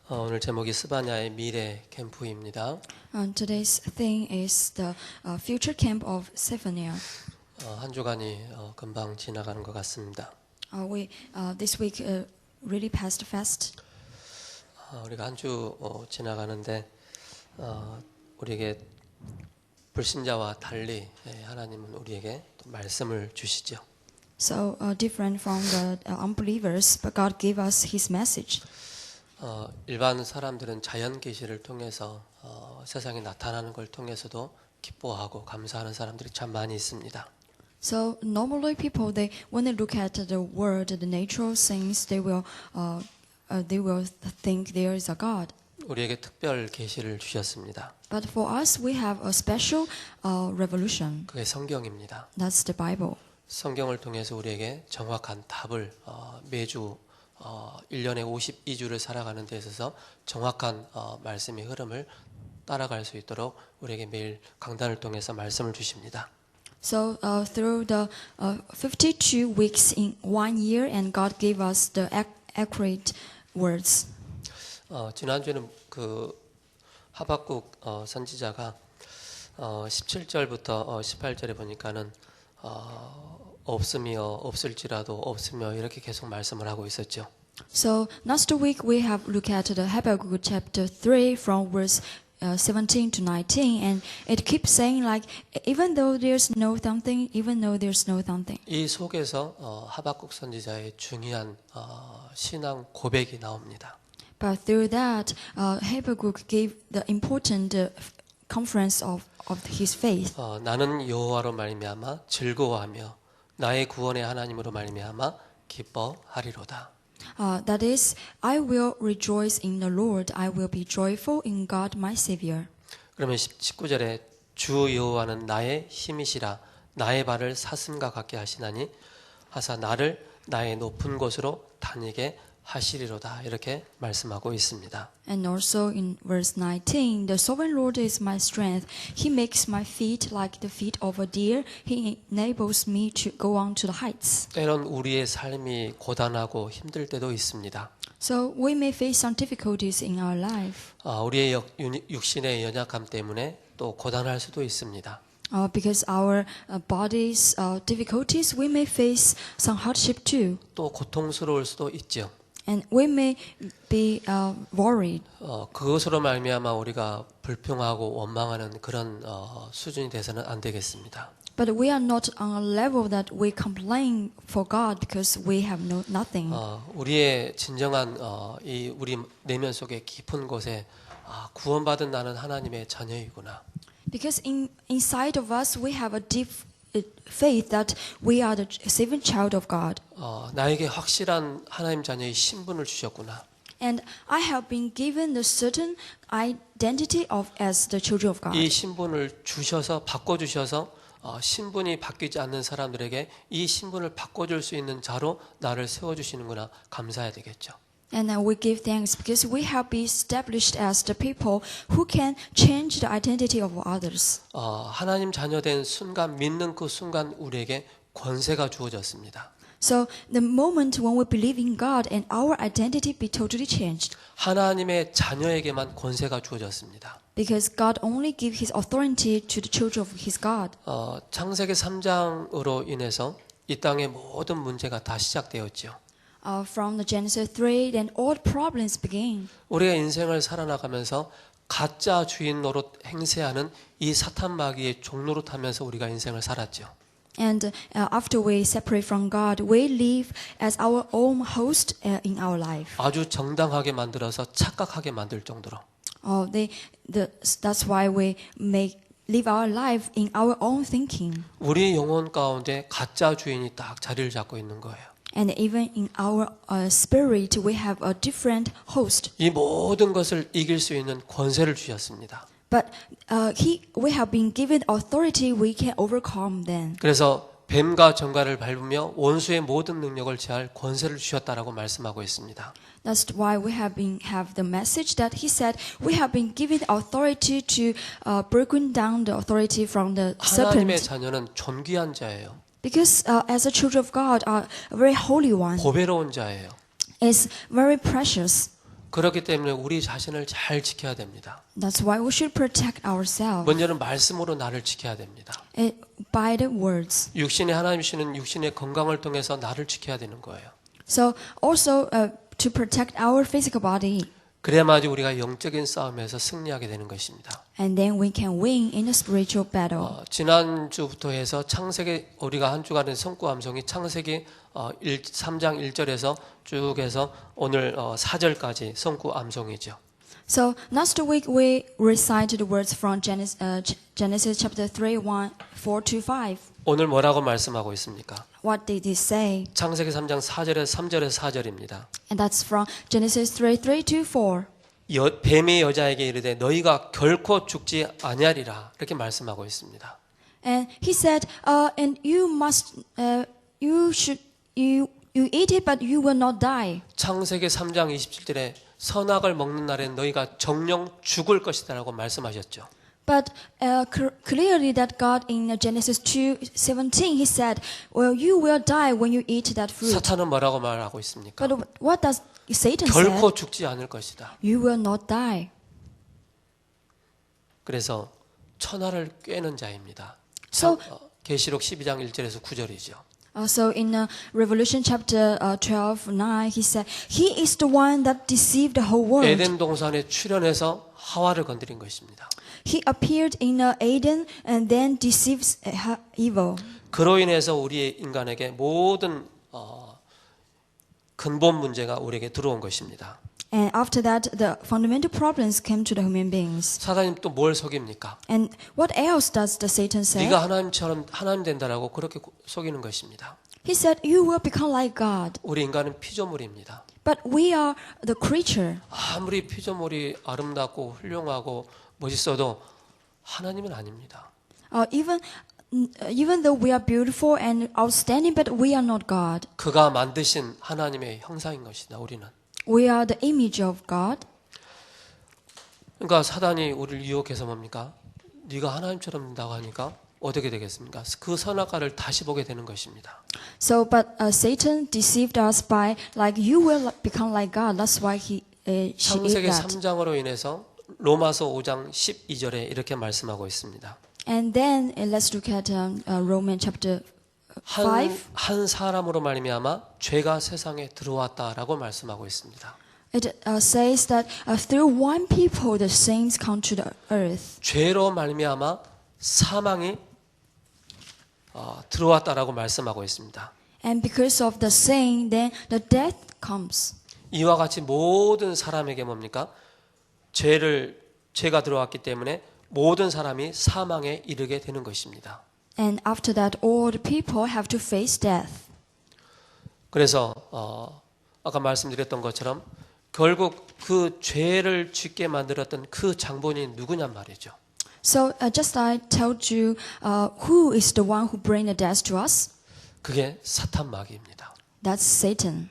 오늘 제목이 스바냐의 미래 캠프입니다. Today's theme is the future camp of Sephania. 한 주간이 금방 지나가는 것 같습니다. This week really passed fast. 우리가 한 주 지나가는데 우리에게 불신자와 달리 하나님은 우리에게 또 말씀을 주시죠. So different from the unbelievers, but God gave us His message. 일반 사람들은 자연 계시를 통해서 세상에 나타나는 걸 통해서도 기뻐하고 감사하는 사람들이 참 많이 있습니다. So normally people, when they look at the world, the natural things, they will think there is a God. 우리에게 특별 계시를 주셨습니다. But for us, we have a special revelation. 그게 성경입니다. That's the Bible. 성경을 통해서 우리에게 정확한 답을 매주 1년에 52주를 살아가는 데 있어서 정확한 말씀의 흐름을 따라갈 수 있도록 우리에게 매일 강단을 통해서 말씀을 주십니다. So through the 52 weeks in 1 year, and God gave us the accurate words. 지난주에는 그 하박국 선지자가 17절부터 18절에 보니까는 없으며 없을지라도 없으며 이렇게 계속 말씀을 하고 있었죠. So last week we have looked at the Habakkuk chapter 3 from verse 17 to 19, and it keeps saying like even though there's no something, even though there's no something. 이 속에서 하박국 선지자의 중요한 신앙 고백이 나옵니다. But through that, Habakkuk gave the important conference of his faith. 나는 여호와로 말미암아 즐거워하며 나의 구원의 하나님으로 말미암아 기뻐하리로다. That is, I will rejoice in the Lord. I will be joyful in God, my Savior. 그러면 19절에 주 여호와는 나의 힘이시라 나의 발을 사슴과 같게 하시나니 하사 나를 나의 높은 곳으로 다니게 하시리로다 이렇게 말씀하고 있습니다. And also in verse 19, the sovereign Lord is my strength. He makes my feet like the feet of a deer. He enables me to go on to the heights. 때론 우리의 삶이 고단하고 힘들 때도 있습니다. So we may face some difficulties in our life. 우리의 육신의 연약함 때문에 또 고단할 수도 있습니다. Because our body's difficulties, we may face some hardship too. 또 고통스러울 수도 있죠. And we may be worried. 그것으로 말미암아 우리가 불평하고 원망하는 그런 수준이 돼서는 안 되겠습니다. But we are not on a level that we complain for God because we have nothing. 우리의 진정한 이 우리 내면 속에 깊은 곳에 구원받은 나는 하나님의 자녀이구나. Because inside of us we have a deep faith that we are the saving child of God. 나에게 확실한 하나님 자녀의 신분을 주셨구나. And I have been given the certain identity of as the children of God. 이 신분을 주셔서 바꿔주셔서 신분이 바뀌지 않는 사람들에게 이 신분을 바꿔줄 수 있는 자로 나를 세워주시는구나 감사해야 되겠죠. And we give thanks because we have been established as the people who can change the identity of others. 하나님 자녀된 순간 믿는 그 순간 우리에게 권세가 주어졌습니다. So the moment when we believe in God and our identity be totally changed. 하나님의 자녀에게만 권세가 주어졌습니다. Because God only gave His authority to the children of His God. 창세기 3장으로 인해서 이 땅의 모든 문제가 다 시작되었죠. From the Genesis 3, then all problems began. 우리가 인생을 살아나가면서 가짜 주인 노릇 행세하는 이 사탄 마귀의 종노릇하면서 우리가 인생을 살았죠. And after we separate from God, we live as our own host in our life. 아주 정당하게 만들어서 착각하게 만들 정도로. That's why we live our life in our own thinking. 우리 영혼 가운데 가짜 주인이 딱 자리를 잡고 있는 거예요. And even in our spirit, we have a different host. 이 모든 것을 이길 수 있는 권세를 주셨습니다. But we have been given authority. We can overcome them. 그래서 뱀과 정갈을 밟으며 원수의 모든 능력을 제할 권세를 주셨다라고 말씀하고 있습니다. That's why we have the message that He said we have been given authority to break down the authority from the 하나님의 serpent. 자녀는 존귀한 자예요. Because as a children of God are a very holy one. 고배로운 자예요. Is very precious. 그렇기 때문에 우리 자신을 잘 지켜야 됩니다. That's why we should protect ourselves 먼저는 말씀으로 나를 지켜야 됩니다. by the words. 육신의 하나님 주시는 육신의 건강을 통해서 나를 지켜야 되는 거예요. So also to protect our physical body, 그래야만 우리가 영적인 싸움에서 승리하게 되는 것입니다. and then we can win in a spiritual battle. 지난주부터 해서 창세기 우리가 한 주간의 성구 암송이 창세기 3장 1절에서 쭉 해서 오늘 4절까지 성구 암송이죠. So last week we recited the words from Genesis chapter 3, 4 to 5. 오늘 뭐라고 말씀하고 있습니까? What did he say? 창세기 3장 3절에서 4절입니다. And that's from Genesis 3, 3 to 4. 뱀이 여자에게 이르되 너희가 결코 죽지 아니하리라 이렇게 말씀하고 있습니다. And he said, and you eat it, but you will not die. 창세기 3장 27절에 선악을 먹는 날엔 너희가 정령 죽을 것이다라고 말씀하셨죠. But clearly that God in Genesis 2:17 he said, well, you will die when you eat that fruit. 사탄은 뭐라고 말하고 있습니까? But what does Satan 결코 say? 죽지 않을 것이다. You will not die. 그래서 천하를 꿰는 자입니다. So- 계시록 12장 1절에서 9절이죠. So in Revelation chapter 12:9 he said, he is the one that deceived the whole world. 에덴 동산에 출현해서 하와를 건드린 것입니다. He appeared in Eden and then deceives evil. 그로 인해서 우리 인간에게 모든 근본 문제가 우리에게 들어온 것입니다. And after that, the fundamental problems came to the human beings. 사단이 또 뭘 속입니까? And what else does the Satan say? 네가 하나님처럼 하나님 된다라고 그렇게 속이는 것입니다. He said, you will become like God. 우리 인간은 피조물입니다. But we are the creature. 아무리 피조물이 아름답고 훌륭하고 멋있어도 하나님은 아닙니다. Even though we are beautiful and outstanding, but we are not God. 그가 만드신 하나님의 형상인 것이다. 우리는. We are the image of God. 그러니까 사단이 우리를 유혹해서 뭡니까? 네가 하나님처럼 된다고 하니까 어떻게 되겠습니까? 그 선악과를 다시 보게 되는 것입니다. So, but Satan deceived us by like you will become like God. That's why she ate 창세기 that. 3장으로 인해서 로마서 5장 12절에 이렇게 말씀하고 있습니다. And then let's look at Romans chapter 5. 한 사람으로 말미암아 죄가 세상에 들어왔다라고 말씀하고 있습니다. It says that through one people the saints come to the earth. 죄로 말미암아 사망이 들어왔다라고 말씀하고 있습니다. And because of the sin, then the death comes. 이와 같이 모든 사람에게 뭡니까? 죄가 들어왔기 때문에 모든 사람이 사망에 이르게 되는 것입니다. And after that, all the people have to face death. 그래서 아까 말씀드렸던 것처럼 결국 그 죄를 짓게 만들었던 그 장본이 누구냔 말이죠. So just I told you, who is the one who bring the death to us? 그게 사탄 마귀입니다. That's Satan.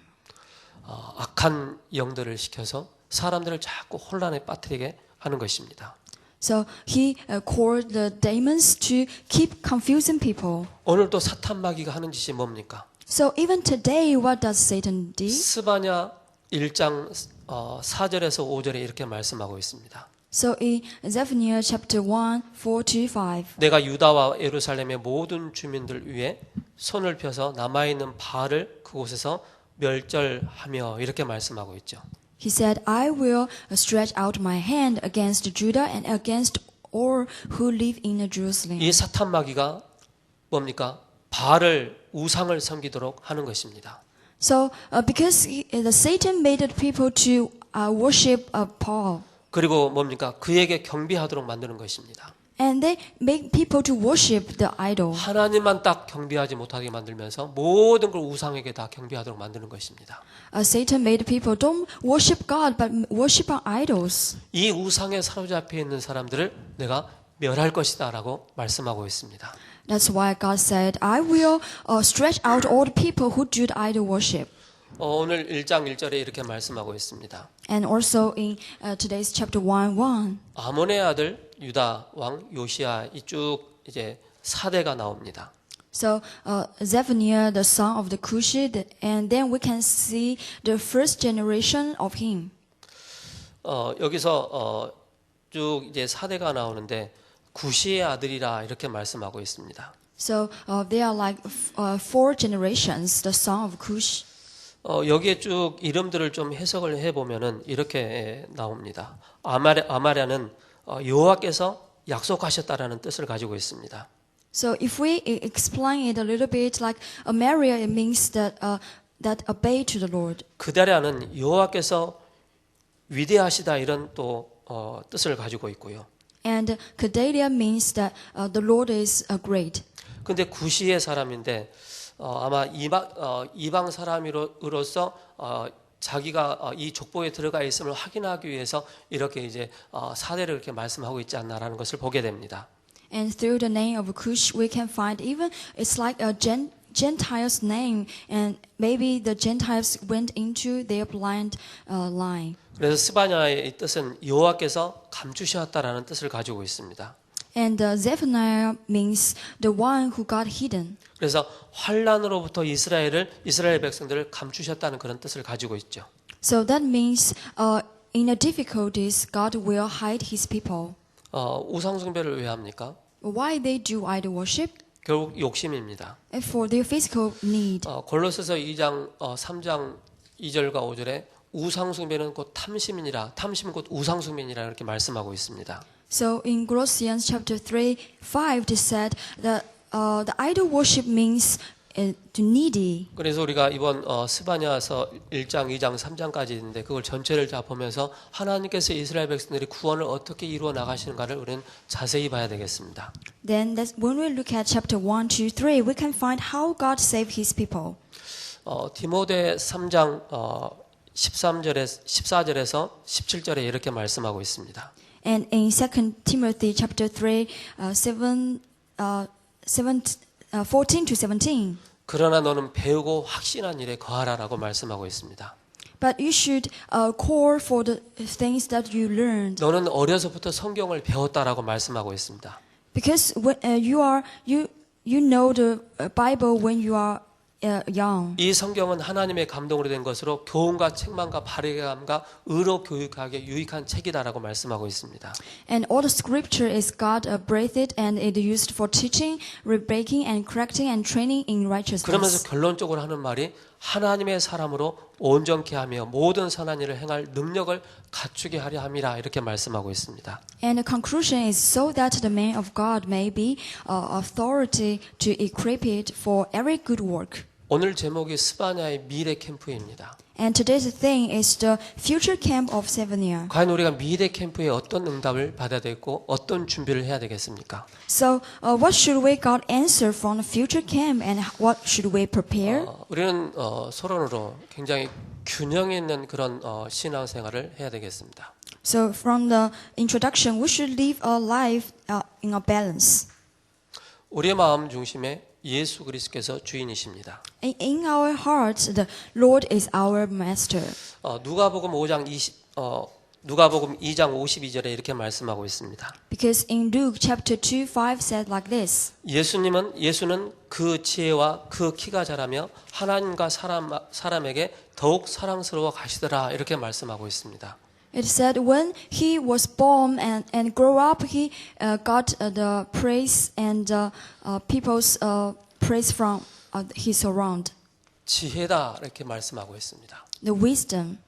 악한 영들을 시켜서 사람들을 자꾸 혼란에 빠뜨리게 하는 것입니다. So he called the demons to keep confusing people. 오늘 또 사탄 마귀가 하는 짓이 뭡니까? So even today, what does Satan do? 스바냐 1장 4절에서 5절에 이렇게 말씀하고 있습니다. So in Zephaniah chapter 1, 4 to 5. 내가 유다와 예루살렘의 모든 주민들 위에 손을 펴서 남아있는 바알을 그곳에서 멸절하며 이렇게 말씀하고 있죠. He said, I will stretch out my hand against Judah and against all who live in Jerusalem. 이 사탄 마귀가 뭡니까? 바알을 우상을 섬기도록 하는 것입니다. So because the Satan made the people to worship Paul. 그리고 뭡니까? 그에게 경배하도록 만드는 것입니다. And they make people to worship the idol. 하나님만 딱 경배하지 못하게 만들면서 모든 걸 우상에게 다 경배하도록 만드는 것입니다. Satan made people don't worship God but worship our idols. 이 우상에 사로잡혀 있는 사람들을 내가 멸할 것이다라고 말씀하고 있습니다. That's why God said, I will stretch out all the people who do the idol worship. 오늘 1장 1절에 이렇게 말씀하고 있습니다. And also in today's chapter 1:1. 아몬의 아들 유다 왕 요시야 이쭉 이제 4대가 나옵니다. So Zephaniah, the son of the Cushi, and then we can see the first generation of him. 여기서 쭉 이제 사대가 나오는데 구시의 아들이라 이렇게 말씀하고 있습니다. So they are like four generations, the son of Cush. 여기에 쭉 이름들을 좀 해석을 해보면은 이렇게 나옵니다. 아마랴는 여호와께서 약속하셨다라는 뜻을 가지고 있습니다. So if we explain it a little bit, like Amaria, it means that that obey to the Lord. 그다랴는 여호와께서 위대하시다 이런 또 뜻을 가지고 있고요. And Kedalia means that the Lord is great. 근데 구시의 사람인데 아마 이방 사람으로서 자기가 이 족보에 들어가 있음을 확인하기 위해서 이렇게 이제 사대를 이렇게 말씀하고 있지 않나라는 것을 보게 됩니다. And through the name of Cush, we can find even it's like a Gentile's name, and maybe the Gentiles went into their blind line. 그래서 스바냐의 뜻은 여호와께서 감추셨다라는 뜻을 가지고 있습니다. And Zephaniah means the one who got hidden. 그래서 환란으로부터 이스라엘 백성들을 감추셨다는 그런 뜻을 가지고 있죠. So that means in the difficulties, God will hide His people. 우상 숭배를 왜 합니까? Why they do idol worship? 결국 욕심입니다. And for their physical need. 골로새서 2장 3장 2절과 5절에 우상 숭배는 곧 탐심은 곧 우상 숭배니라 이렇게 말씀하고 있습니다. So in Colossians chapter 3, 5, it said that the idol worship means to needy. 그래서 우리가 이번 스바냐서 1장, 2장, 3장까지 있는데 그걸 전체를 다 보면서 하나님께서 이스라엘 백성들이 구원을 어떻게 이루어 나가시는가를 우리는 자세히 봐야 되겠습니다. Then when we look at chapter 1, 2, 3, we can find how God saved His people. 디모데 3장 14절에서 17절에 이렇게 말씀하고 있습니다. And in 2 Timothy chapter 3, 14 to 17. 그러나 너는 배우고 확신한 일에 거하라라고 말씀하고 있습니다. But you should core for the things that you learned. 너는 어려서부터 성경을 배웠다라고 말씀하고 있습니다. Because when you know the Bible when you are young. 이 성경은 하나님의 감동으로 된 것으로 교훈과 책망과 바르게함과 의로 교육하기에 유익한 책이다라고 말씀하고 있습니다. And all the scripture is God breathed and it used for teaching, rebuking and correcting and training in righteousness. 그러면서 결론적으로 하는 말이 하나님의 사람으로 온전케 하며 모든 선한 일을 행할 능력을 갖추게 하려 함이라 이렇게 말씀하고 있습니다. And the conclusion is so that the man of God may be authority to equip it for every good work. 오늘 제목이 스바냐의 미래 캠프입니다. And today's thing is the future camp of Sevenia. 과연 우리가 미래 캠프에 어떤 응답을 받아야 되고 어떤 준비를 해야 되겠습니까? So, what should we got answer from the future camp, and what should we prepare? 우리는 서론으로 굉장히 균형 있는 그런 신앙생활을 해야 되겠습니다. So, from the introduction, we should live a life in a balance. 우리의 마음 중심에 예수 그리스도께서 주인이십니다. In our hearts, the Lord is our master. 누가복음 2장 52절에 이렇게 말씀하고 있습니다. Because in Luke chapter 2, 5 said like this. 예수는 그 지혜와 그 키가 자라며 하나님과 사람에게 더욱 사랑스러워 가시더라 이렇게 말씀하고 있습니다. It said when he was born and grew up, he got the praise and people's praise from his around. 지혜다 이렇게 말씀하고 있습니다. The wisdom.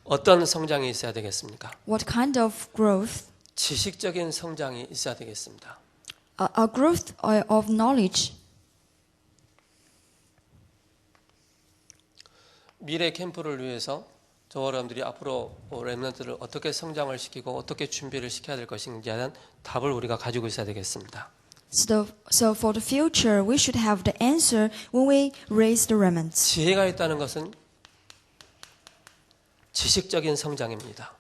어떤 성장이 있어야 되겠습니까? What kind of growth? 지식적인 성장이 있어야 되겠습니다. A growth of knowledge. 미래 캠프를 위해서 저와 여러분들이 앞으로 렘넌트를 어떻게 성장을 시키고 어떻게 준비를 시켜야 될 것인지에 대한 답을 우리가 가지고 있어야 되겠습니다. So for the future, we should have the answer when we raise the remnants. 지혜가 있다는 것은 지식적인 성장입니다.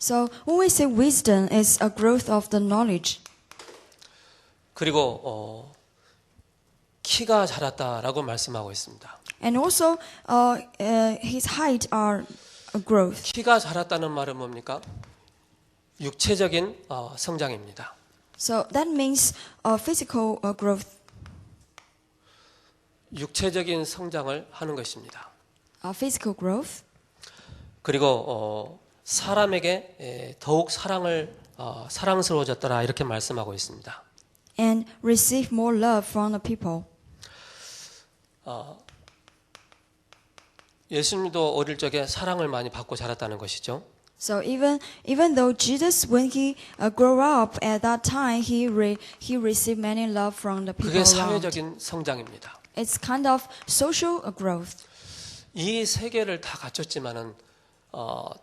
So when we say wisdom is a growth of the knowledge. 그리고 키가 자랐다라고 말씀하고 있습니다. And also his height are a growth. 키가 자랐다는 말은 뭡니까? 육체적인 성장입니다. So that means physical growth. 육체적인 성장을 하는 것입니다. Physical growth. 그리고 사람에게 더욱 사랑스러워졌더라 이렇게 말씀하고 있습니다. and receive more love from the people. 예수님도 어릴 적에 사랑을 많이 받고 자랐다는 것이죠. So even though Jesus, when he grew up at that time, he received many love from the people 그게 around. 사회적인 성장입니다. It's kind of social growth. 이 세 개를 다 갖췄지만은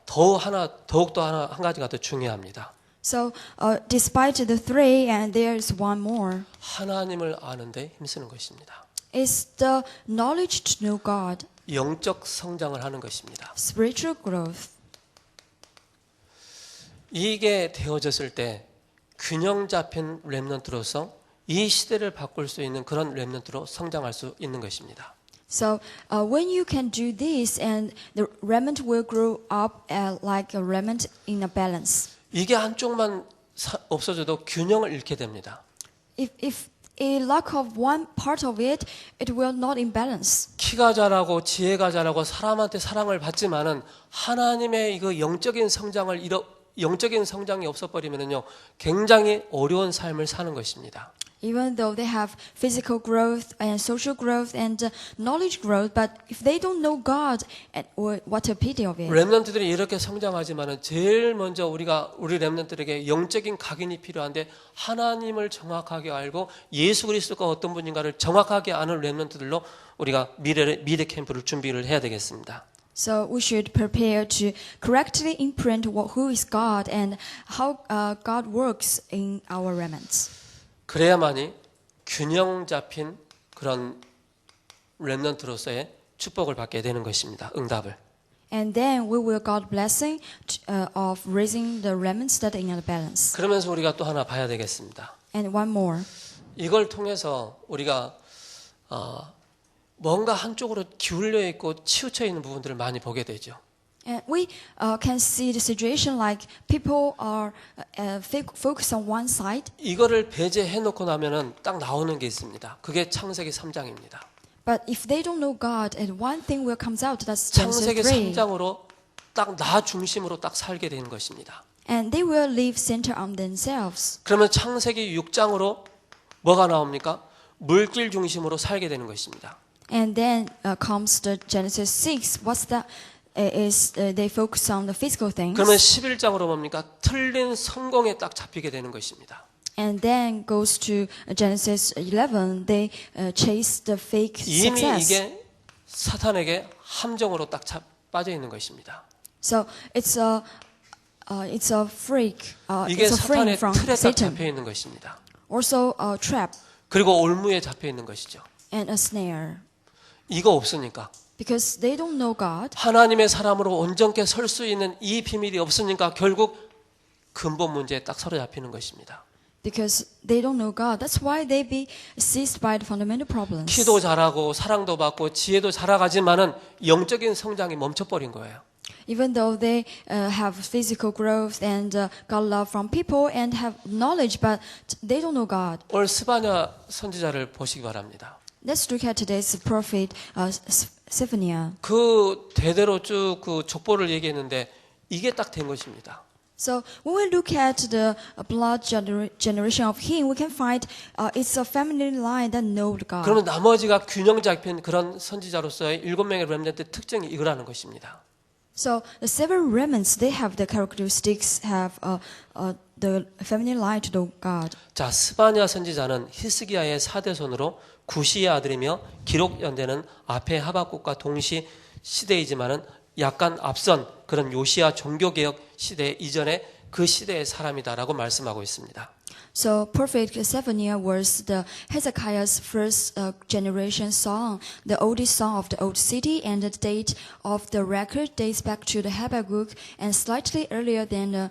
더욱더 한 가지가 더 중요합니다. So despite the three, and there's one more, 하나님을 아는데 힘쓰는 것입니다. is the knowledge to know God, 영적 성장을 하는 것입니다. spiritual growth. 이게 되어졌을 때 균형 잡힌 렘넌트로서 이 시대를 바꿀 수 있는 그런 렘넌트로 성장할 수 있는 것입니다. So when you can do this, and the remnant will grow up like a remnant in a balance. 이게 한쪽만 없어져도 균형을 잃게 됩니다. If a lack of one part of it, it will not imbalance. 키가 자라고 지혜가 자라고 사람한테 사랑을 받지만은 하나님의 이거 영적인 성장이 없어버리면은요 굉장히 어려운 삶을 사는 것입니다. Even though they have physical growth and social growth and knowledge growth, but if they don't know God, what a pity of it. 렘넌트들이 이렇게 성장하지만은 제일 먼저 우리 렘넌트들에게 영적인 각인이 필요한데 하나님을 정확하게 알고 예수 그리스도가 어떤 분인가를 정확하게 아는 렘넌트들로 우리가 미래 캠프를 준비를 해야 되겠습니다. So we should prepare to correctly imprint who is God and how God works in our remnants. 그래야만이 균형 잡힌 그런 렘넌트로서의 축복을 받게 되는 것입니다. 응답을. And then we will God blessing of raising the remnants that are in a balance. 그러면서 우리가 또 하나 봐야 되겠습니다. And one more. 이걸 통해서 우리가 뭔가 한쪽으로 기울려 있고 치우쳐 있는 부분들을 많이 보게 되죠. And we can see the situation like people are focused on one side. 이거를 배제해 놓고 나면은 딱 나오는 게 있습니다. 그게 창세기 3장입니다. But if they don't know God, and one thing will comes out, that's Genesis 창세기 3. 3장으로 딱 나 중심으로 딱 살게 되는 것입니다. And they will live center on themselves. 그러면 창세기 6장으로 뭐가 나옵니까? 물질 중심으로 살게 되는 것입니다. And then comes the Genesis 6. What's that? They focus on the physical things. 그러면 11장으로 뭡니까? 틀린 성공에 딱 잡히게 되는 것입니다. And then goes to Genesis 11. They chase the fake 이미 success. 이게 사탄에게 함정으로 딱 빠져 있는 것입니다. So it's a freak. 이게 It's a frame 사탄의 from 틀에 딱 Satan. 잡혀 있는 것입니다. Also a trap 그리고 올무에 잡혀 있는 것이죠. and a snare. 이거 없으니까 Because they don't know God. 하나님의 사람으로 온전케 설 수 있는 이 비밀이 없으니까 결국 근본 문제에 딱 사로잡히는 것입니다. Because they don't know God. That's why they be seized by the fundamental problems. 키도 자라고 사랑도 받고 지혜도 자라가지만은 영적인 성장이 멈춰버린 거예요. Even though they have physical growth and got love from people and have knowledge, but they don't know God. 오늘 스바냐 선지자를 보시기 바랍니다. Let's look at today's prophet, Zephaniah. 그 대대로 쭉 그 족보를 얘기했는데 이게 딱 된 것입니다. So when we look at the blood generation of him, we can find it's a family line that knows God. 그러면 나머지가 균형 잡힌 그런 선지자로서의 7명의 렘넌트의 특징이 이거라는 것입니다. So the seven remnants, they have the characteristics, have the family line to know God. 자, 스바냐 선지자는 히스기야의 4대 손으로 구시의 아들이며 기록 연대는 앞에 하박국과 동시 시대이지만은 약간 앞선 그런 요시야 종교개혁 시대 이전에 그 시대의 사람이다라고 말씀하고 있습니다. So prophet Zephaniah was the Hezekiah's first generation son, the oldest son of the old city, and the date of the record dates back to the Habakkuk and slightly earlier than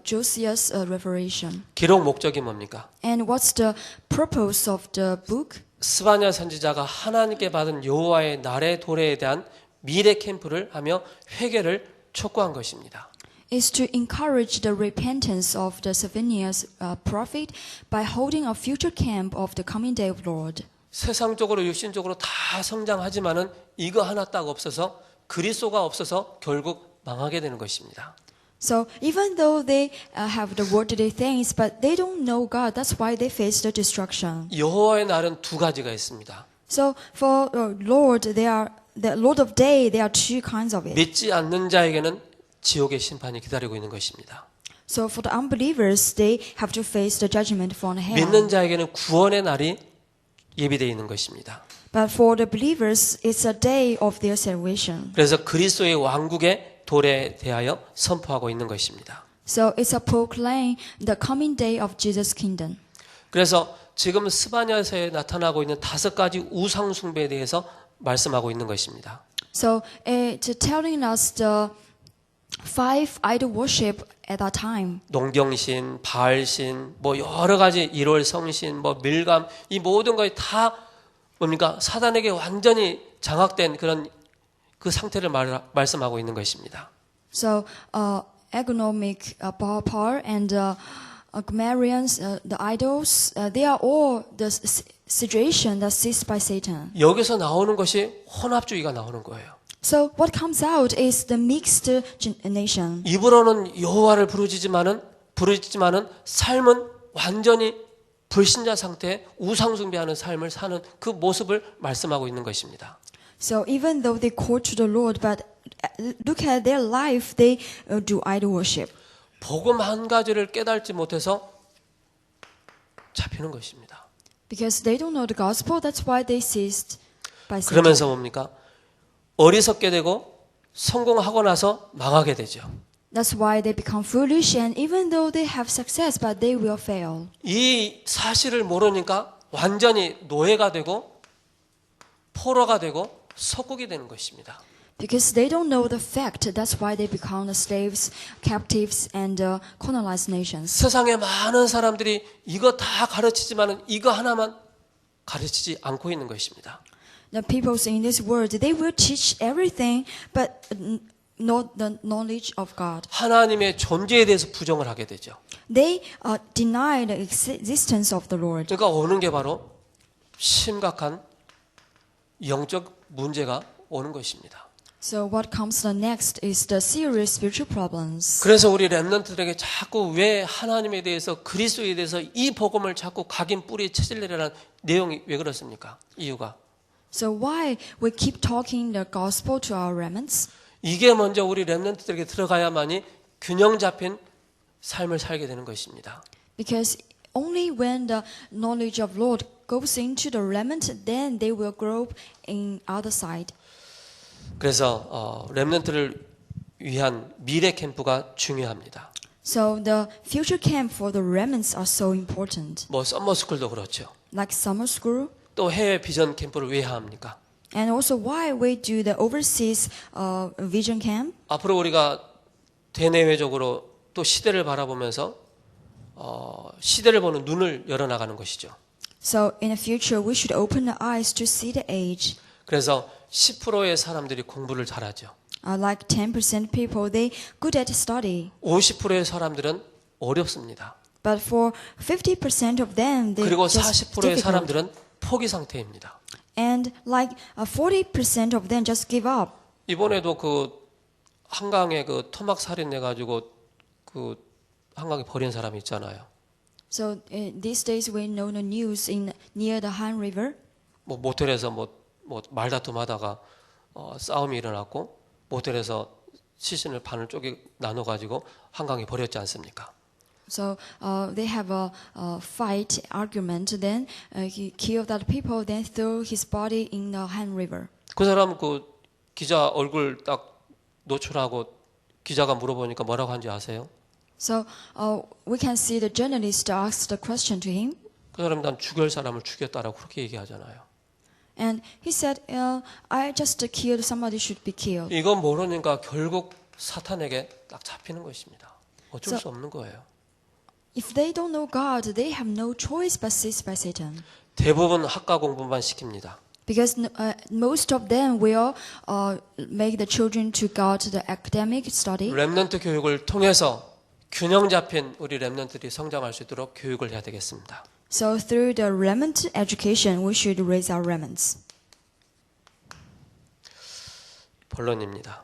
Josiah's revelation. 기록 목적이 뭡니까? And what's the purpose of the book? 스바냐 선지자가 하나님께 받은 여호와의 날의 도래에 대한 미래 캠프를 하며 회개를 촉구한 것입니다. Is to encourage the repentance of the Zephaniah's prophet by holding a future camp of the coming day of Lord. 세상적으로 육신적으로 다 성장하지만은 이거 하나 딱 없어서 그리스도가 없어서 결국 망하게 되는 것입니다. So even though they have the worldly things, but they don't know God, that's why they face the destruction. 여호와의 날은 두 가지가 있습니다. So for Lord, the Lord of Day, there are two kinds of it. 믿지 않는 자에게는 지옥의 심판이 기다리고 있는 것입니다. So for the unbelievers, they have to face the judgment from hell. 믿는 자에게는 구원의 날이 예비되어 있는 것입니다. But for the believers, it's a day of their salvation. 그래서 그리스도의 왕국의 도래에 대하여 선포하고 있는 것입니다. So it's a proclaim the coming day of Jesus' kingdom. 그래서 지금 스바냐서에 나타나고 있는 5가지 우상 숭배에 대해서 말씀하고 있는 것입니다. So it's telling us the 5 idol worship at that time. 농경신, 바알신, 뭐 여러 가지 1월 성신, 뭐 밀감 이 모든 것이 다 뭡니까? 사단에게 완전히 장악된 그런 그 상태를 말씀하고 있는 것입니다. So economic power and grammarians, the idols, they are all the situation that's seized by Satan. 여기서 나오는 것이 혼합주의가 나오는 거예요. So what comes out is the mixed nation. 입으로는 여호와를 부르짖지만은 삶은 완전히 불신자 상태에 우상 숭배하는 삶을 사는 그 모습을 말씀하고 있는 것입니다. So even though they call to the Lord, but look at their life, they do idol worship. 복음 한 가지를 깨닫지 못해서 잡히는 것입니다. Because they don't know the gospel, that's why they seized by Satan. 그러면서 뭡니까? 어리석게 되고 성공하고 나서 망하게 되죠. That's why they become foolish, and even though they have success, but they will fail. 이 사실을 모르니까 완전히 노예가 되고 포로가 되고 속국이 되는 것입니다. Because they don't know the fact, that's why they become the slaves, captives, and colonized nations. 세상에 많은 사람들이 이거 다 가르치지만 이거 하나만 가르치지 않고 있는 것입니다. The peoples in this world, they will teach everything, but not the knowledge of God. 하나님의 존재에 대해서 부정을 하게 되죠. They deny the existence of the Lord. 그러니까 오는 게 바로 심각한 영적 문제가 오는 것입니다. So what comes next is the serious spiritual problems. 그래서 우리 렘넌트들에게 자꾸 왜 하나님에 대해서 그리스도에 대해서 이 복음을 자꾸 각인 뿌리에 채질내라는 내용이 왜 그렇습니까? 이유가 So why we keep talking the gospel to our remnants? 이게 먼저 우리 렘넌트들에게 들어가야만이 균형 잡힌 삶을 살게 되는 것입니다. Because only when the knowledge of Lord goes into the remnant, then they will grow in other side. 그래서 렘넌트를 위한 미래 캠프가 중요합니다. So the future camp for the remnants are so important. 뭐 썸머스쿨도 그렇죠. Like summer school. 또 해외 비전 캠프를 왜 합니까? And also why we do the overseas vision camp. 앞으로 우리가 대내외적으로 또 시대를 바라보면서 시대를 보는 눈을 열어나가는 것이죠. So in the future we should open the eyes to see the age. 그래서 10%의 사람들이 공부를 잘하죠. Like 10% people, they good at study. 50%의 사람들은 어렵습니다. But for 50% of them, they 그리고 just 40%의 difficult. 사람들은 포기 상태입니다. And like 40% of them just give up. 이번에도 그 한강에 그 토막 살인 내 가지고 그 한강에 버린 사람이 있잖아요. So these days we know the news in near the Han River. 뭐 모텔에서 뭐 말다툼하다가 싸움이 일어났고 모텔에서 시신을 반을 쪼개 나눠 가지고 한강에 버렸지 않습니까? So they have a fight argument. Then he killed other people. Then threw his body in the Han River. 그 사람 그 기자 얼굴 딱 노출하고 기자가 물어보니까 뭐라고 한지 아세요? So we can see the journalist asked the question to him, 그 사람이 난 죽일 사람을 죽였다라고 그렇게 얘기하잖아요. and he said, "I just killed somebody should be killed." 이건 모르니까 결국 사탄에게 딱 잡히는 것입니다. 어쩔 So- 수 없는 거예요. If they don't know God, they have no choice but seized by Satan. 대부분 학과 공부만 시킵니다. Because most of them will make the children to go to the academic study. 렘넌트 교육을 통해서 균형 잡힌 우리 렘넌트들이 성장할 수 있도록 교육을 해야 되겠습니다. So through the remnant education, we should raise our remnants. 본론입니다.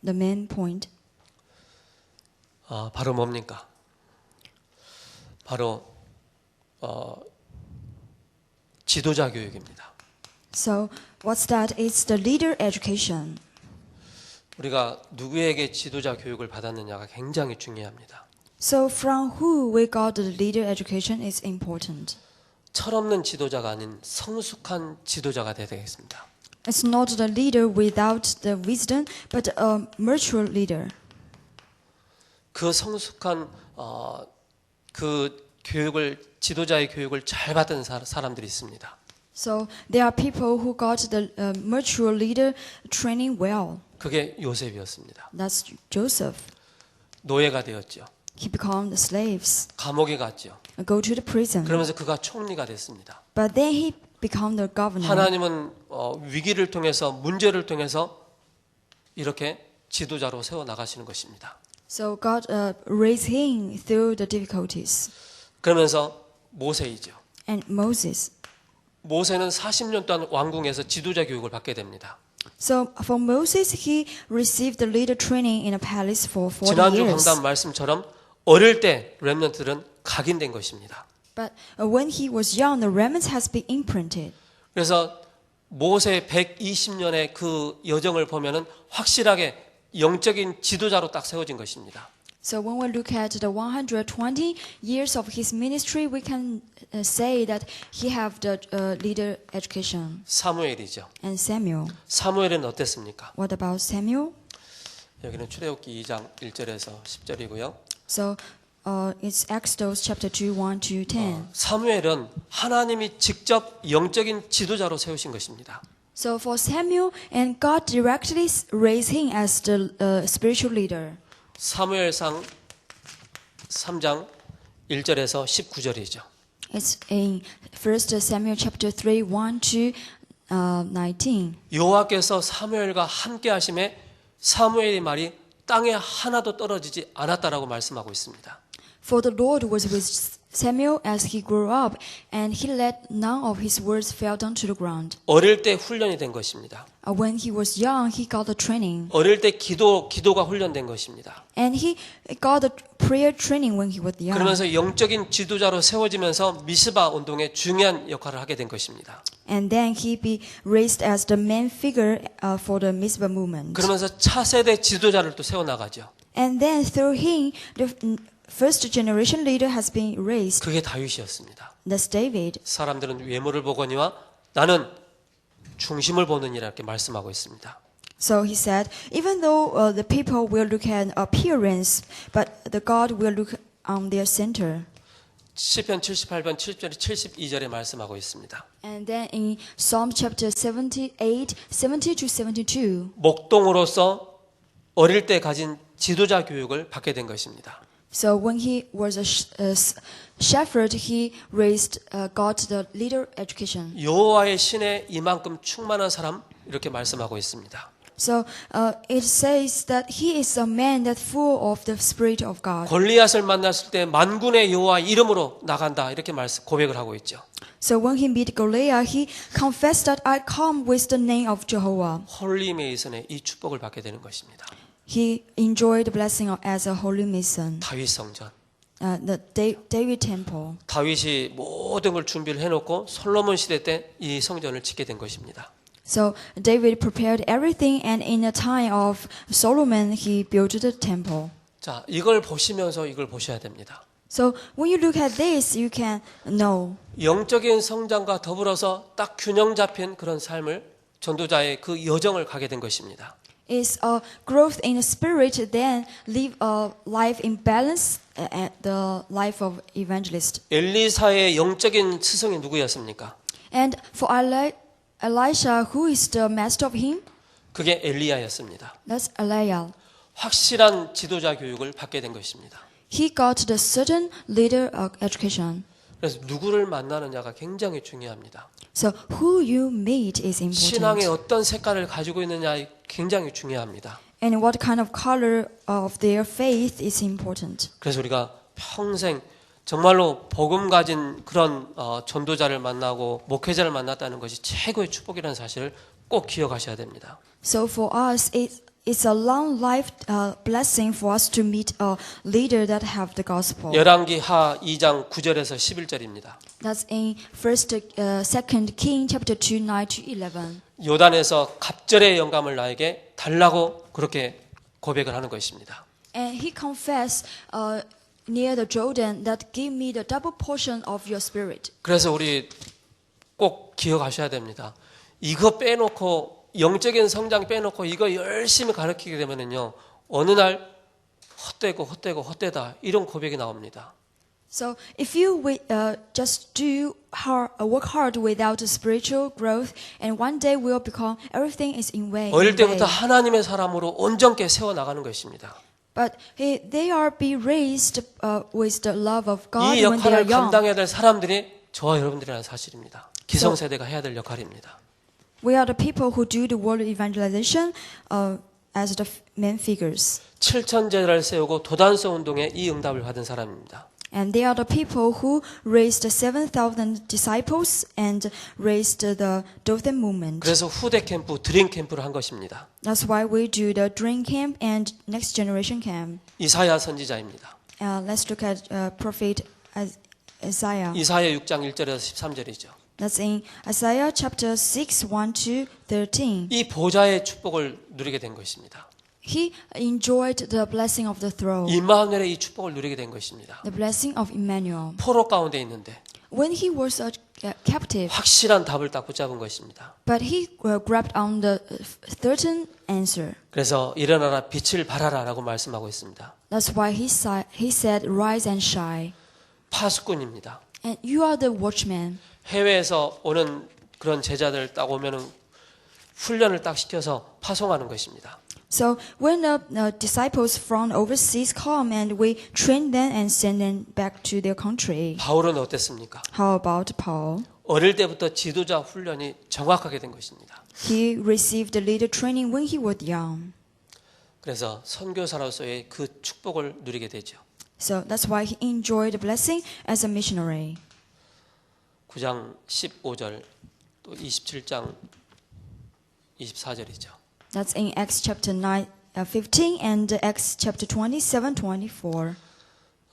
The main point. 바로 뭡니까? 바로 지도자 교육입니다. So what's that? It's the leader education. 우리가 누구에게 지도자 교육을 받았느냐가 굉장히 중요합니다. So from who we got the leader education is important. 철없는 지도자가 아닌 성숙한 지도자가 되어야 되겠습니다. It's not the leader without the wisdom, but a mature leader. 그 성숙한 그 교육을 지도자의 교육을 잘 받은 사람들이 있습니다. So there are people who got the mature leader training well. 그게 요셉이었습니다. That's Joseph. 노예가 되었죠. He became the slaves, 감옥에 갔죠. go to the prison. 그러면서 그가 총리가 됐습니다. But then he became the governor. 하나님은 위기를 통해서 문제를 통해서 이렇게 지도자로 세워 나가시는 것입니다. So God raised him through the difficulties. 그러면서 모세이죠. And Moses. 모세는 40년 동안 왕궁에서 지도자 교육을 받게 됩니다. So for Moses, he received the leader training in a palace for 40 지난주 years. 강단 말씀처럼 어릴 때 렘넌트들은 각인된 것입니다. But when he was young, the remnants has been imprinted. 그래서 모세 120년의 그 여정을 보면은 확실하게 영적인 지도자로 딱 세워진 것입니다. So when we look at the 120 years of his ministry, we can say that he have the leader education. 사무엘이죠. And Samuel. 사무엘은 어땠습니까? What about Samuel? 여기는 출애굽기 2장 1절에서 10절이고요. So it's Exodus chapter 2, 1 to 10. 사무엘은 하나님이 직접 영적인 지도자로 세우신 것입니다. So for Samuel, and God directly raised him as the spiritual leader. 사무엘상 3장 1절에서 19절이죠. It's in 1 Samuel chapter 3, 1 to 19. 여호와께서 사무엘과 함께 하심에 사무엘의 말이 땅에 하나도 떨어지지 않았다라고 말씀하고 있습니다. For the Lord was with Samuel as he grew up, and he let none of his words fall down to the ground. 어릴 때 훈련이 된 것입니다. When he was young, he got the training. 어릴 때 기도가 훈련된 것입니다. And he got the prayer training when he was young. 그러면서 영적인 지도자로 세워지면서 미스바 운동에 중요한 역할을 하게 된 것입니다. And then he be raised as the main figure for the Mizpah movement. 그러면서 차세대 지도자를 또 세워나가죠. And then through him, the first generation leader has been raised. 그게 다윗이었습니다. That's David. 사람들은 외모를 보거니와 나는 중심을 보느니라 이렇게 말씀하고 있습니다. So he said, even though the people will look at appearance, but the God will look on their center. 시편 78편 7절 72절에 말씀하고 있습니다. And then in Psalm chapter 78, 70 to 72. 목동으로서 어릴 때 가진 지도자 교육을 받게 된 것입니다. So when he was a shepherd, he raised got the leader education. 여호와의 신에 이만큼 충만한 사람 이렇게 말씀하고 있습니다. So it says that he is a man that full of the spirit of God. 골리앗을 만났을 때 만군의 여호와 이름으로 나간다 이렇게 고백을 하고 있죠. So when he met Goliath, he confessed that I come with the name of Jehovah. 홀리 메이슨의 이 축복을 받게 되는 것입니다. He enjoyed the blessing as a holy mason. 다윗 성전. The David temple. 다윗이 모든 걸 준비를 해놓고 솔로몬 시대 때 이 성전을 짓게 된 것입니다. So David prepared everything, and in the time of Solomon, he built the temple. 자, 이걸 보시면서 이걸 보셔야 됩니다. So when you look at this, you can know. 영적인 성장과 더불어서 딱 균형 잡힌 그런 삶을 전도자의 그 여정을 가게 된 것입니다. It's a growth in the spirit, then live a life in balance at the life of evangelist. 엘리사의 영적인 스승이 누구였습니까? And for Elisha, who is the master of him? 그게 엘리야였습니다. That's Eliah. 확실한 지도자 교육을 받게 된 것입니다. He got the certain leader education. 그래서 누구를 만나느냐가 굉장히 중요합니다. So who you meet is 신앙의 important. 어떤 색깔을 가지고 있느냐 굉장히 중요합니다. And what kind of color of their faith is important. 그래서 우리가 평생 정말로 복음 가진 그런 전도자를 만나고 목회자를 만났다는 것이 최고의 축복이라는 사실을 꼭 기억하셔야 됩니다. So for us, it's a long life blessing for us to meet a leader that have the gospel. 열왕기 하 2장 9절에서 11절입니다. That's in Second King chapter 2, 9 to 11. 요단에서 갑절의 영감을 나에게 달라고 그렇게 고백을 하는 것입니다. And he confessed near the Jordan that give me the double portion of your spirit. 그래서 우리 꼭 기억하셔야 됩니다. 이거 빼놓고 영적인 성장 빼놓고 이거 열심히 가르치게 되면은요 어느 날 헛되다 이런 고백이 나옵니다. So if you just work hard without spiritual growth, and one day will become everything is in vain. 어릴 때부터 하나님의 사람으로 온전케 세워 나가는 것입니다. But they are be raised with the love of God 이 when they are 역할을 young. 감당해야 될 사람들이 저와 여러분들이라는 사실입니다. 기성세대가 해야 될 역할입니다. We are the people who do the world evangelization as the main figures. 7천제를 세우고 도단서 운동에 이 응답을 받은 사람입니다. And they are the people who raised 7,000 disciples and raised the Dothan movement. 그래서 후대 캠프, 드림 캠프를 한 것입니다. That's why we do the Dream Camp and Next Generation Camp. 이사야 선지자입니다. Let's look at Prophet Isaiah. 이사야 6장 1절에서 13절이죠. That's in Isaiah chapter 6, 1 to 13. 이 보좌의 축복을 누리게 된 것입니다. He enjoyed the blessing of the throne, 임마누엘의 이 축복을 누리게 된 것입니다. the blessing of Emmanuel. 포로 가운데 있는데 When he was a captive, 확실한 답을 딱 붙잡은 것입니다. but he grabbed on the certain answer. 그래서 일어나라 빛을 발하라라고 말씀하고 있습니다. That's why he said, rise and shine. 파수꾼입니다. And you are the watchman. 해외에서 오는 그런 제자들 딱 오면은 훈련을 딱 시켜서 파송하는 것입니다. So when the disciples from overseas come and we train them and send them back to their country. 바울은 어땠습니까? How about Paul? 어릴 때부터 지도자 훈련이 정확하게 된 것입니다. He received the leader training when he was young. 그래서 선교사로서의 그 축복을 누리게 되죠. So that's why he enjoyed the blessing as a missionary. 9장 15절 또 27장 24절이죠. That's in Acts chapter 15 and Acts chapter 27, 24.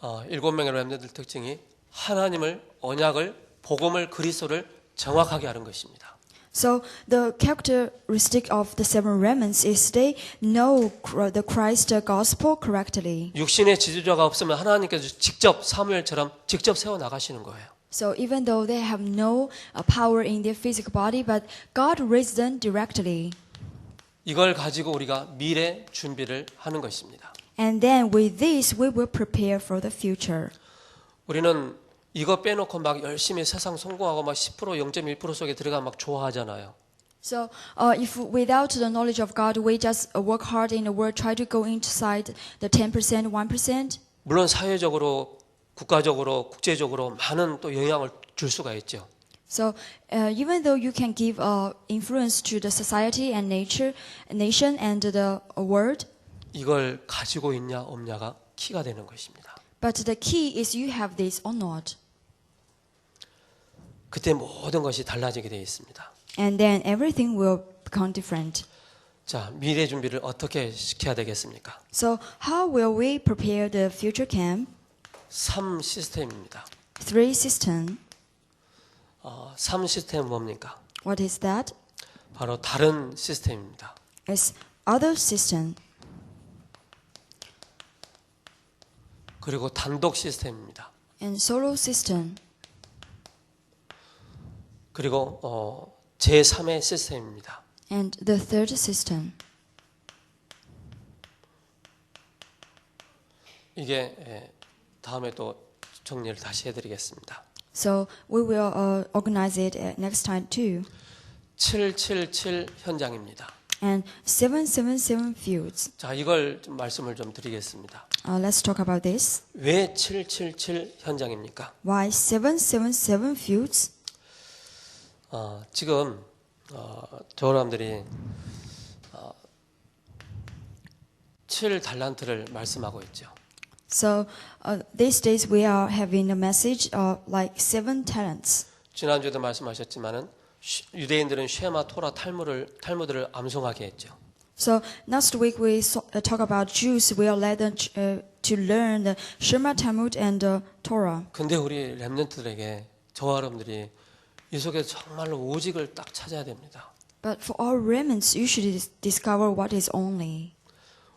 7명의 렘넌트들 특징이 하나님을 언약을 복음을 그리스도를 정확하게 하는 것입니다. So the characteristic of the seven remnants is they know the Christ gospel correctly. 육신의 지도자가 없으면 하나님께서 직접 사무엘처럼 직접 세워 나가시는 거예요. So even though they have no power in their physical body, but God raised them directly. 이걸 가지고 우리가 미래 준비를 하는 것입니다. And then with this, we will prepare for the future. 우리는 이거 빼놓고 막 열심히 세상 성공하고 막 10% 0.1% 속에 들어가 막 좋아하잖아요. So if without the knowledge of God, we just work hard in the world, try to go inside the 10%, 1%. 물론 사회적으로, 국가적으로, 국제적으로 많은 또 영향을 줄 수가 있죠. So even though you can give influence to the society and nation and the world, 이걸 가지고 있냐 없냐가 키가 되는 것입니다. but the key is you have this or not. 그때 모든 것이 달라지게 되어 있습니다. And then everything will become different. 자, 미래 준비를 어떻게 시켜야 되겠습니까? So how will we prepare the future camp? 3 시스템입니다. 3 system. 3 시스템은 뭡니까? What is that? 바로 다른 시스템입니다. It's other system. 그리고 단독 시스템입니다. And solo system. 그리고 제3의 시스템입니다. And the third system. 이게 다음에 또 정리를 다시 해드리겠습니다. So we will organize it next time too. 777 현장입니다. And 777 fields. 자, 이걸 좀 말씀을 좀 드리겠습니다. Let's talk about this. 왜 777 현장입니까? Why 777 fields? 지금 저 사람들이 7달란트를 말씀하고 있죠. So these days we are having a message like 7 talents. 지난주에도 말씀하셨지만은 유대인들은 쉐마, 토라, 탈무드를 암송하게 했죠. So last week we talk about Jews. We are led to learn the Shema Talmud and the Torah. 근데 우리 렘넌트들에게 저와 여러분들이 이 속에서 정말로 오직을 딱 찾아야 됩니다. But for our remnants, you should discover what is only.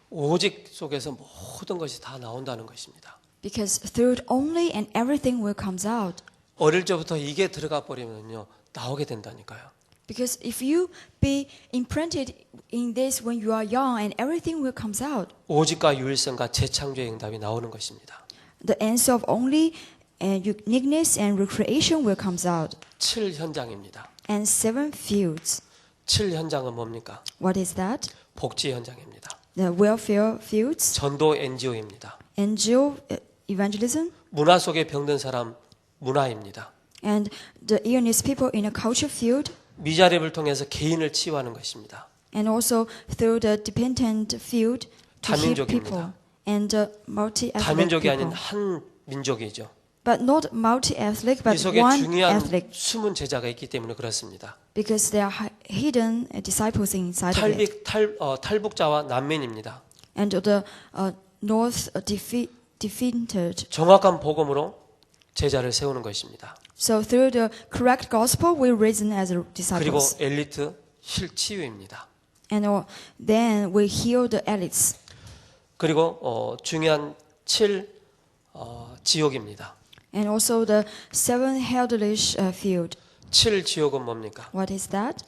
오직 속에서 모든 것이 다 나온다는 것입니다. Because through it only and everything will comes out. 어릴 적부터 이게 들어가 버리면요 나오게 된다니까요. Because if you be imprinted in this when you are young and everything will comes out. 오직과 유일성과 재창조의 응답이 나오는 것입니다. The answer of only and uniqueness and recreation will comes out. 7현장입니다. And 7 fields. 7현장은 뭡니까? What is that? 복지 현장입니다. The welfare fields. 전도 NGO입니다. NGO evangelism. 문화 속에 병든 사람 문화입니다. And the illness people in a culture field. 미자립을 통해서 개인을 치유하는 것입니다. And also through the dependent field to heal 다민족입니다. people. And multi-ethnic 다민족이 아닌 people. 한 민족이죠. But not multi-ethnic, 이 but 속에 one 중요한 ethnic. 숨은 제자가 있기 때문에 그렇습니다. Because there are hidden disciples inside of it. 탈북자와 난민입니다. And the north defeated. 정확한 복음으로 제자를 세우는 것입니다. So through the correct gospel, we risen as 그리고 disciples. 엘리트 실치유입니다. And then we heal the elites. 그리고 중요한 7 지옥입니다. And also the 7 hellish field. 7 지옥은 뭡니까? What is that?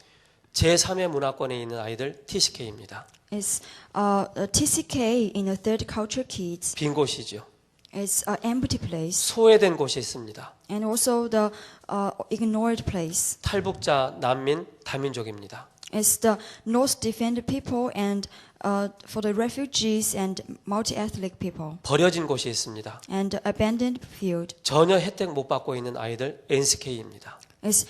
제3의 문화권에 있는 아이들 TCK입니다. It's a TCK in the third culture kids. 빈 곳이죠. It's an empty place. 소외된 곳이 있습니다. And also the ignored place. 탈북자, 난민, 다민족입니다. It's the north defended people and for the refugees and multi-ethnic people. 버려진 곳이 있습니다. And the abandoned field. 전혀 혜택 못 받고 있는 아이들 NCK입니다. It's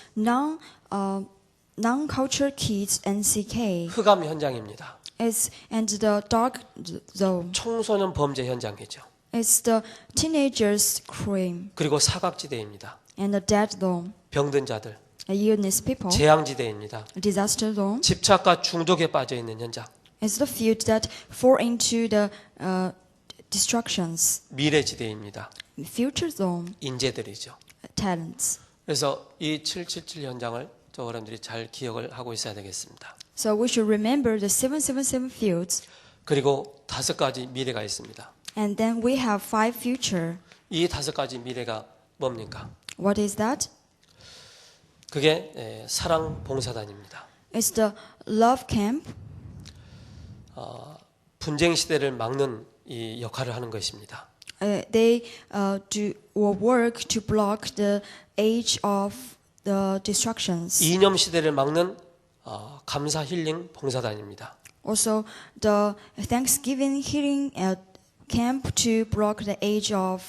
non-culture kids NCK. 흑암 현장입니다. It's and the dark zone. 청소년 범죄 현장이죠. It's the teenagers' crime 그리고 사각지대입니다. and the dead zone. 병든 자들, Illness people. 재앙지대입니다. Disaster zone. 집착과 중독에 빠져 있는 현장, It's the field that fall into the destructions. 미래지대입니다. Future zone. 인재들이죠. Talents. 그래서 이 777 현장을 저 여러분들이 잘 기억을 하고 있어야 되겠습니다. So we should remember the 777 fields. 그리고 5가지 미래가 있습니다. And then we have 5 future. 이 5가지 미래가 뭡니까? What is that? 그게 사랑 봉사단입니다. It's the love camp. 분쟁 시대를 막는 이 역할을 하는 것입니다. They do or work to block the age of the destructions. 이념 시대를 막는 감사 힐링 봉사단입니다. Also, the Thanksgiving healing camp to block the age of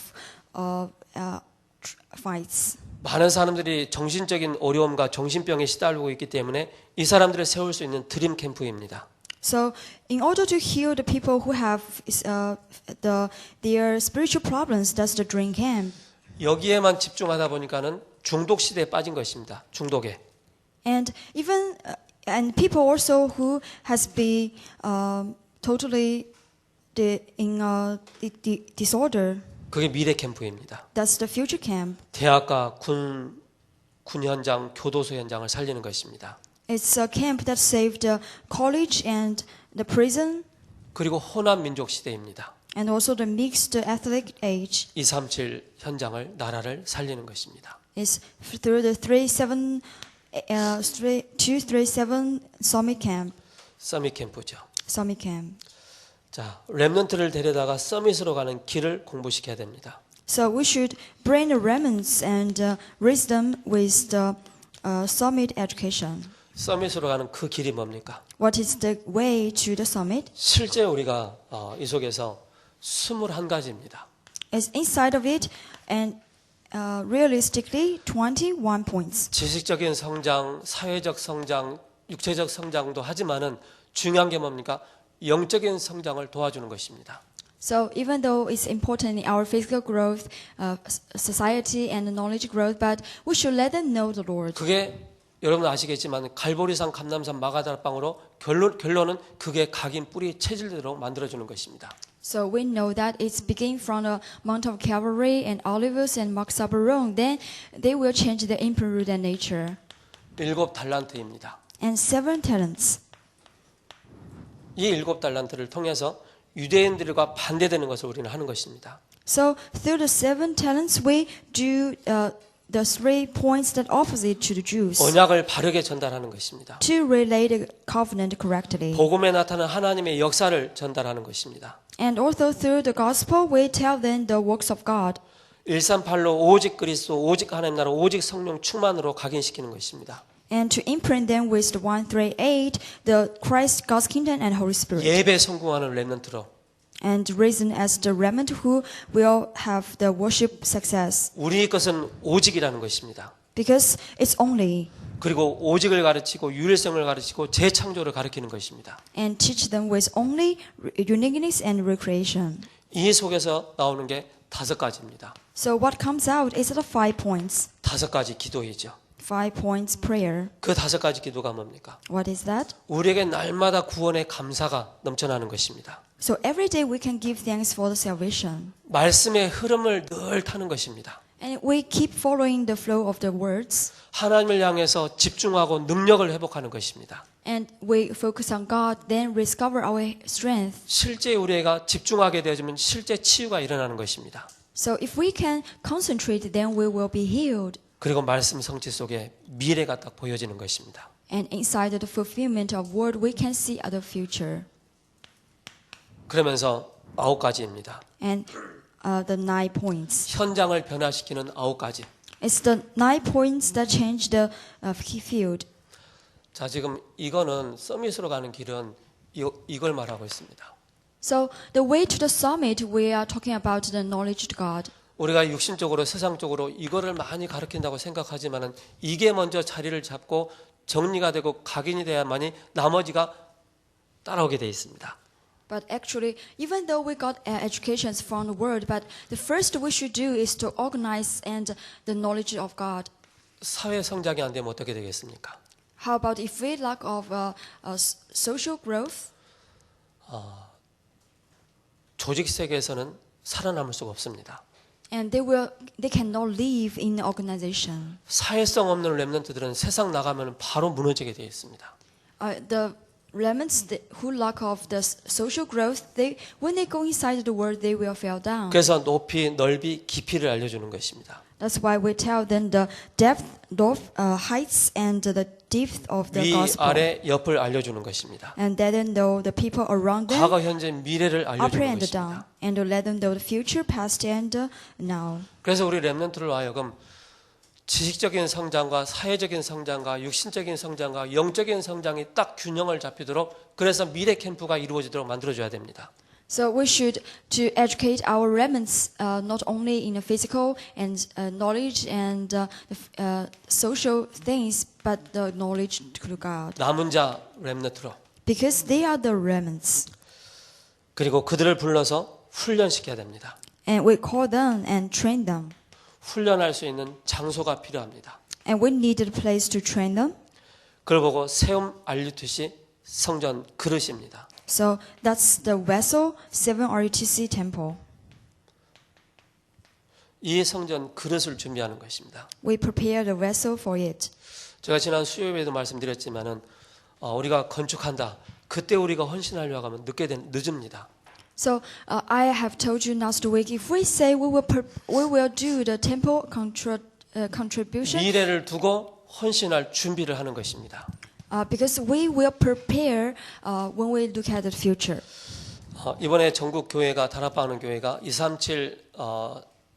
fights. 많은 사람들이 정신적인 어려움과 정신병에 시달리고 있기 때문에 이 사람들을 세울 수 있는 드림 캠프입니다. So, in order to heal the people who have their spiritual problems, that's the dream camp. 여기에만 집중하다 보니까는 중독 시대에 빠진 것입니다. 중독에. And even and people also who has been totally in disorder. 그게 미래 캠프입니다. That's the future camp. 대학과 군 현장, 교도소 현장을 살리는 것입니다. It's a camp that saved the college and the prison. 그리고 호남 민족 시대입니다. And also the mixed ethnic age. 237 현장을 나라를 살리는 것입니다. It's through the 237 summit camp. 서밋 캠프죠. Summit camp. 자, 렘넌트를 데려다가 서밋으로 가는 길을 공부시켜야 됩니다. So we should bring the remnants and raise them with the summit education. 서밋으로 가는 그 길이 뭡니까? What is the way to the summit? 실제 우리가 이 속에서 21가지입니다. It's inside of it and realistically 21 points. 지식적인 성장, 사회적 성장, 육체적 성장도 하지만은 중요한 게 뭡니까? 영적인 성장을 도와주는 것입니다. So even though it's important in our physical growth, society and knowledge growth, but we should let them know the Lord. 그게 여러분 아시겠지만 갈보리산, 감람산, 마가다라 빵으로 결론은 그게 각인 뿌리 체질대로 만들어주는 것입니다. So we know that it's beginning from the Mount of Calvary and Olivos and Mount Sabaron. Then they will change their imprint root and nature. 7달란트입니다. And 7 talents. 이 7달란트를 통해서 유대인들과 반대되는 것을 우리는 하는 것입니다. So through the 7 talents, we do the 3 points that opposite to the Jews. 언약을 바르게 전달하는 것입니다. To relay the covenant correctly. 복음에 나타난 하나님의 역사를 전달하는 것입니다. And also through the gospel, we tell them the works of God. 138로 오직 그리스도, 오직 하나님 나라, 오직 성령 충만으로 각인시키는 것입니다. And to imprint them with the 138, the Christ, God's kingdom, and Holy Spirit. 예배 성공하는 렘넌트로 And risen as the remnant who will have the worship success. 우리 것은 오직이라는 것입니다. Because it's only. 그리고 오직을 가르치고 유일성을 가르치고 재창조를 가르치는 것입니다. And teach them with only uniqueness and recreation. 이 속에서 나오는 게 5가지입니다. So what comes out is the 5 points. 5가지 기도이죠. 5 points prayer. 그 5가지 기도가 뭡니까? What is that? 우리에게 날마다 구원의 감사가 넘쳐나는 것입니다. So every day we can give thanks for the salvation. 말씀의 흐름을 늘 타는 것입니다. And we keep following the flow of the words. 하나님을 향해서 집중하고 능력을 회복하는 것입니다. And we focus on God, then rediscover our strength. 실제 우리가 집중하게 되어지면 실제 치유가 일어나는 것입니다. So if we can concentrate, then we will be healed. 그리고 말씀 성취 속에 미래가 딱 보여지는 것입니다. And inside the fulfillment of word, we can see the future. 그러면서 9가지입니다. And the 9 points. 현장을 변화시키는 9가지. It's the 9 points that change the field. 자, 지금 이거는 서밋으로 가는 길은 이걸 말하고 있습니다. So the way to the summit, we are talking about the knowledge of God. 우리가 육신적으로 세상적으로 이거를 많이 가르친다고 생각하지만은 이게 먼저 자리를 잡고 정리가 되고 각인이 돼야만이 나머지가 따라오게 돼 있습니다. But actually, even though we got educations from the word, but the first we should do is to organize and the knowledge of God. 사회 성장이 안 되면 어떻게 되겠습니까? How about if we lack of social growth? 조직 세계에서는 살아남을 수가 없습니다. And they cannot live in the organization. 사회성 없는 렘넌트들은 세상 나가면 바로 무너지게 되어 있습니다. The remnants who lack of the social growth, when they go inside the world, they will fall down. 그래서 높이, 넓이, 깊이를 알려주는 것입니다. That's why we tell them the depth, heights, and the depth of the 위, gospel. 아래, 옆을 알려주는 것입니다. And let them know the people around them, 과거, 현재, 미래를 upper 알려주는 and down, 것입니다. and to let them know the future, past, and now. 그래서 우리 렘넌트를 하여금 지식적인 성장과 사회적인 성장과 육신적인 성장과 영적인 성장이 딱 균형을 잡히도록 그래서 미래 캠프가 이루어지도록 만들어줘야 됩니다. So we should to educate our remnants not only in the physical and knowledge and social things, but the knowledge to God. 남은 자 렘넌트로 Because they are the remnants. 그리고 그들을 불러서 훈련시켜야 됩니다. And we call them and train them. 훈련할 수 있는 장소가 필요합니다. And we need a place to train them. 그걸 보고 세움 알류트시 성전 그릇입니다. So that's the vessel, 7 RUTC temple. 이 성전 그릇을 준비하는 것입니다. We prepare the vessel for it. 제가 지난 수요일에도 말씀드렸지만은 우리가 건축한다. 그때 우리가 헌신하려고 하면 늦습니다. So I have told you last week, if we say we will do the temple contribution, 미래를 두고 헌신할 준비를 하는 것입니다. because we will prepare when we look at the future. 이번에 전국 교회가 다락방하는 교회가 237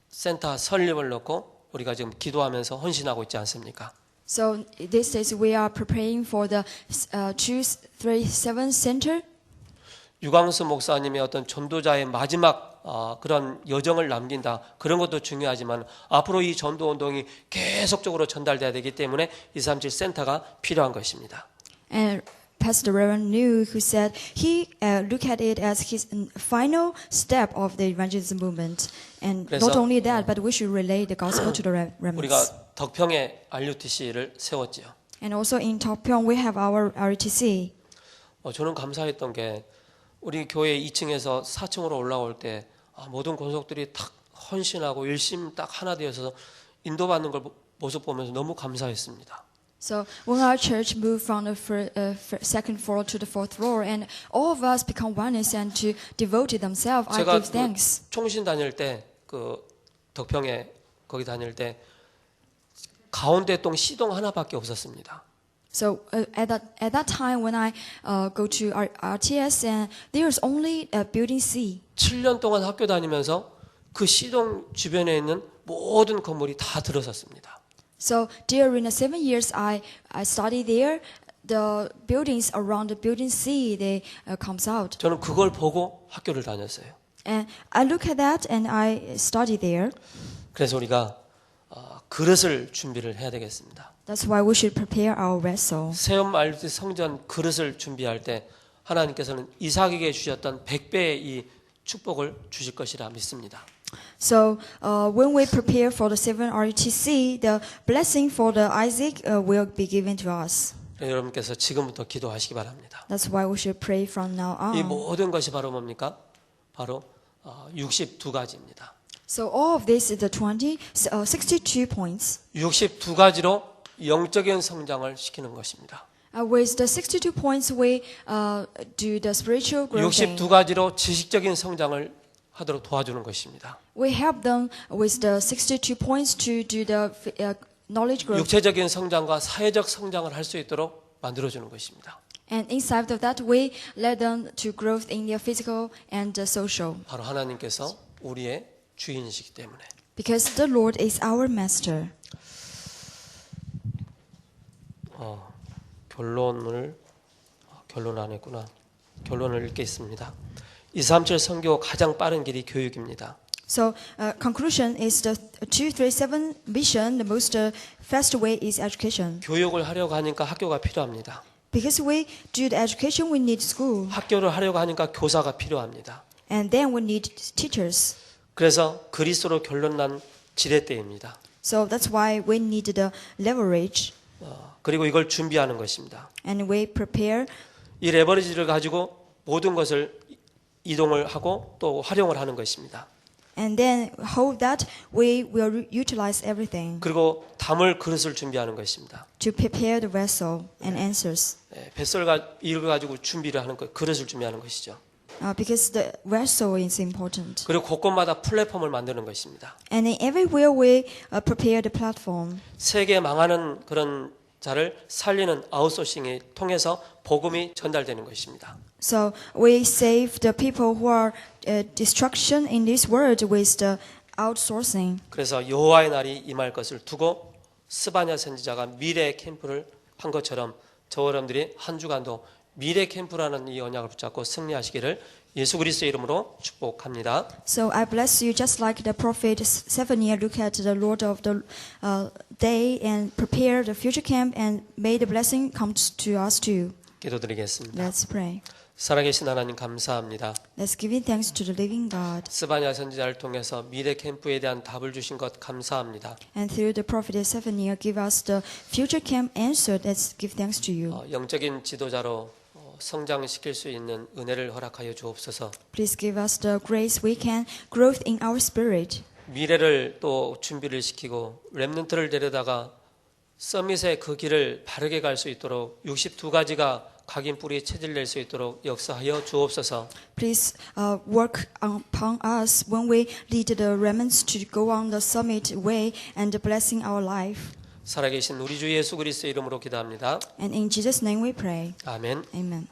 센터 설립을 놓고 우리가 지금 기도하면서 헌신하고 있지 않습니까? So this is we are preparing for the 237 center. 유광수 목사님의 어떤 전도자의 마지막 그런 여정을 남긴다. 그런 것도 중요하지만 앞으로 이 전도 운동이 계속적으로 전달돼야 되기 때문에 237 센터가 필요한 것입니다. And Pastor Reverend New, who said he looked at it as his final step of the evangelism movement. And not only that, but we should relay the gospel to the remnants. 우리가 덕평에 RUTC를 세웠지요. And also in Topyeong, we have our RTC. 저는 감사했던 게 우리 교회 2층에서 4층으로 올라올 때 모든 권속들이 딱 헌신하고 일심 딱 하나 되어서 인도받는 걸 모습 보면서 너무 감사했습니다. So when our church moved from the second floor to the fourth floor, and all of us become oneness and to devote themselves, I 제가 give thanks. 총신 다닐 때 그 덕평에 거기 다닐 때 가운데 동 C동 하나밖에 없었습니다. So at that time when I go to RTS, and there's only a building C. 7년 동안 학교 다니면서 그 C동 주변에 있는 모든 건물이 다 들어섰습니다. So during the 7 years I studied there, the buildings around the building C they comes out. 저는 그걸 보고 학교를 다녔어요. And I look at that and I study there. 그래서 우리가 그릇을 준비를 해야 되겠습니다. That's why we should prepare our vessel. 세움 말드 성전 그릇을 준비할 때 하나님께서는 이삭에게 주셨던 100배의 이 축복을 주실 것이라 믿습니다. So when we prepare for the 7 RTC, the blessing for the Isaac will be given to us. 여러분께서 지금부터 기도하시기 바랍니다. That's why we should pray from now 이 on. 모든 것이 바로 뭡니까? 바로 62가지입니다. So all of this is the 62 points. 62가지로 영적인 성장을 시키는 것입니다. With the 62 points, we do the spiritual growth. 62가지로 지식적인 성장을 하도록 도와주는 것입니다. We help them with the 62 points to do the knowledge growth. 육체적인 성장과 사회적 성장을 할 수 있도록 만들어주는 것입니다. And inside of that, we let them to grow in their physical and social. 바로 하나님께서 우리의 주인이시기 때문에. Because the Lord is our master. 결론 안 했구나. 결론을 읽겠습니다. 237 선교 가장 빠른 길이 교육입니다. So conclusion is the 237 mission. The most fast way is education. 교육을 하려고 하니까 학교가 필요합니다. Because we do the education, we need school. 학교를 하려고 하니까 교사가 필요합니다. And then we need teachers. 그래서 그리스도로 결론 난 지렛대입니다. So that's why we need the leverage. 그리고 이걸 준비하는 것입니다. And we prepare. 이 레버리지를 가지고 모든 것을 이동을 하고 또 활용을 하는 것입니다. And then hold that, we will utilize everything. 그리고 담을 그릇을 준비하는 것입니다. To prepare the vessel and answers. 뱃설과 이걸 가지고 준비를 하는 것, 그릇을 준비하는 것이죠. Because the vessel is important. 그리고 곳곳마다 플랫폼을 만드는 것입니다. And in everywhere we prepare the platform. 세계 망하는 그런 자를 살리는 아웃소싱을 통해서 복음이 전달되는 것입니다. So we save the people who are destruction in this world with the outsourcing. 그래서 여호와의 날이 임할 것을 두고 스바냐 선지자가 미래 캠프를 한 것처럼 저 여러분들이 한 주간도 미래 캠프라는 이 언약을 붙잡고 승리하시기를 예수 그리스도의 이름으로 축복합니다. So I bless you just like the prophet 7 year look at the Lord of the day and prepare the future camp and may the blessing come to us too. 기도드리겠습니다. Let's pray. 살아계신 하나님 감사합니다. Let's give thanks to the living God. 스바냐 선지자를 통해서 미래 캠프에 대한 답을 주신 것 감사합니다. And through the prophet 7 year give us the future camp answer. Let's give thanks to you. 영적인 지도자로 성장시킬 수 있는 은혜를 허락하여 주옵소서. Please give us the grace we can grow in our spirit. 미래를 또 준비를 시키고 렘넌트를 데려다가 서밋의 그 길을 바르게 갈 수 있도록 62가지가 각인 뿌리에 체질낼 수 있도록 역사하여 주옵소서. Please work upon us when we lead the remnants to go on the summit way and blessing our life. 살아계신 우리 주 예수 그리스도의 이름으로 기도합니다. And in Jesus' name we pray. 아멘. Amen.